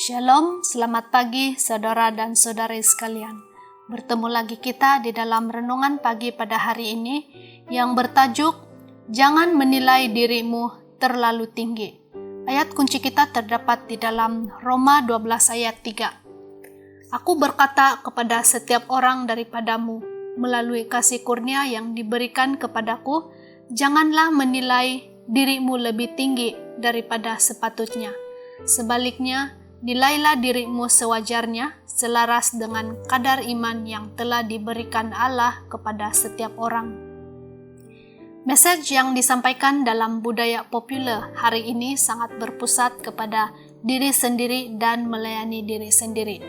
Shalom, selamat pagi saudara dan saudari sekalian. Bertemu lagi kita di dalam renungan pagi pada hari ini yang bertajuk Jangan menilai dirimu terlalu tinggi. Ayat kunci kita terdapat di dalam Roma 12 ayat 3. Aku berkata kepada setiap orang daripadamu melalui kasih kurnia yang diberikan kepadaku, janganlah menilai dirimu lebih tinggi daripada sepatutnya. Sebaliknya, nilailah dirimu sewajarnya, selaras dengan kadar iman yang telah diberikan Allah kepada setiap orang. Message yang disampaikan dalam budaya populer hari ini sangat berpusat kepada diri sendiri dan melayani diri sendiri.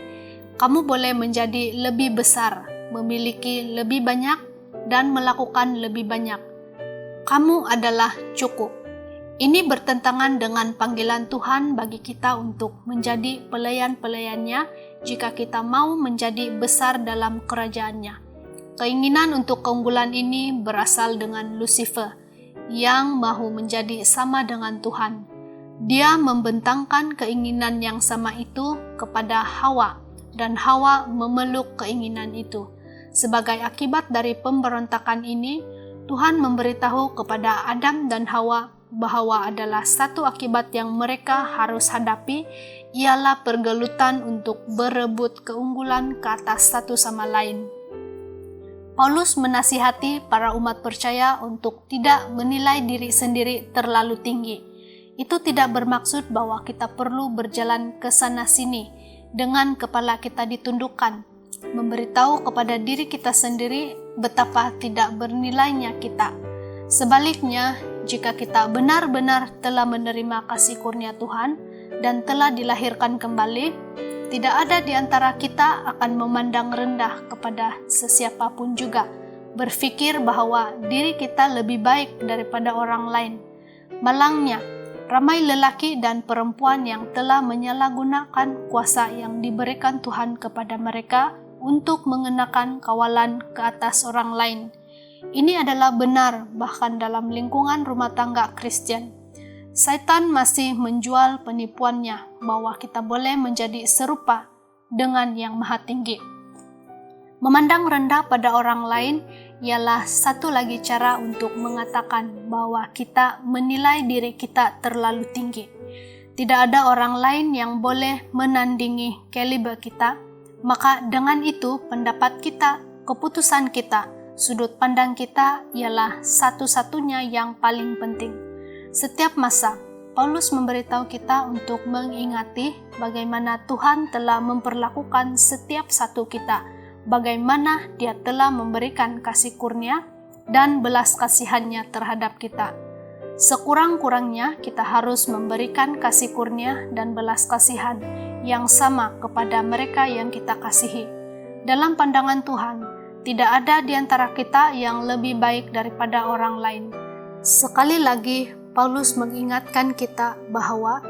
Kamu boleh menjadi lebih besar, memiliki lebih banyak, dan melakukan lebih banyak. Kamu adalah cukup. Ini bertentangan dengan panggilan Tuhan bagi kita untuk menjadi pelayan-pelayannya jika kita mau menjadi besar dalam kerajaannya. Keinginan untuk keunggulan ini berasal dengan Lucifer yang mahu menjadi sama dengan Tuhan. Dia membentangkan keinginan yang sama itu kepada Hawa, dan Hawa memeluk keinginan itu. Sebagai akibat dari pemberontakan ini, Tuhan memberitahu kepada Adam dan Hawa bahwa adalah satu akibat yang mereka harus hadapi, ialah pergelutan untuk berebut keunggulan ke atas satu sama lain. Paulus menasihati para umat percaya untuk tidak menilai diri sendiri terlalu tinggi. Itu tidak bermaksud bahwa kita perlu berjalan ke sana-sini dengan kepala kita ditundukkan, memberitahu kepada diri kita sendiri betapa tidak bernilainya kita. Sebaliknya, jika kita benar-benar telah menerima kasih kurnia Tuhan dan telah dilahirkan kembali, tidak ada di antara kita akan memandang rendah kepada sesiapapun juga, berpikir bahwa diri kita lebih baik daripada orang lain. Malangnya, ramai lelaki dan perempuan yang telah menyalahgunakan kuasa yang diberikan Tuhan kepada mereka untuk mengenakan kawalan ke atas orang lain. Ini adalah benar bahkan dalam lingkungan rumah tangga Kristen. Satan masih menjual penipuannya bahwa kita boleh menjadi serupa dengan yang maha tinggi. Memandang rendah pada orang lain ialah satu lagi cara untuk mengatakan bahwa kita menilai diri kita terlalu tinggi. Tidak ada orang lain yang boleh menandingi kaliber kita, maka dengan itu pendapat kita, keputusan kita, sudut pandang kita ialah satu-satunya yang paling penting. Setiap masa, Paulus memberitahu kita untuk mengingati bagaimana Tuhan telah memperlakukan setiap satu kita, bagaimana Dia telah memberikan kasih kurnia dan belas kasihannya terhadap kita. Sekurang-kurangnya kita harus memberikan kasih kurnia dan belas kasihan yang sama kepada mereka yang kita kasihi. Dalam pandangan Tuhan, tidak ada di antara kita yang lebih baik daripada orang lain. Sekali lagi, Paulus mengingatkan kita bahwa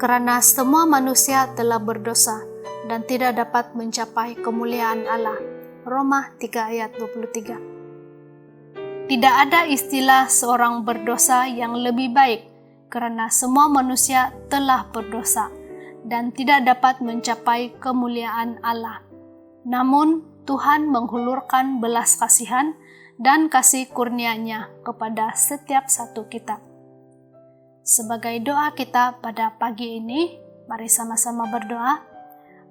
karena semua manusia telah berdosa dan tidak dapat mencapai kemuliaan Allah. Roma 3 ayat 23. Tidak ada istilah seorang berdosa yang lebih baik karena semua manusia telah berdosa dan tidak dapat mencapai kemuliaan Allah. Namun, Tuhan menghulurkan belas kasihan dan kasih kurnia-Nya kepada setiap satu kita. Sebagai doa kita pada pagi ini, mari sama-sama berdoa.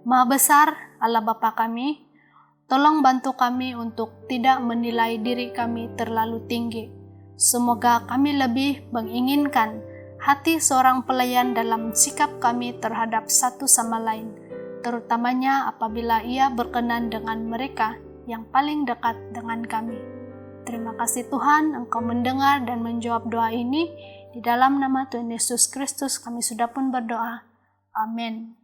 Maha besar Allah Bapa kami, tolong bantu kami untuk tidak menilai diri kami terlalu tinggi. Semoga kami lebih menginginkan hati seorang pelayan dalam sikap kami terhadap satu sama lain, terutamanya apabila ia berkenan dengan mereka yang paling dekat dengan kami. Terima kasih Tuhan, Engkau mendengar dan menjawab doa ini. Di dalam nama Tuhan Yesus Kristus kami sudah pun berdoa. Amin.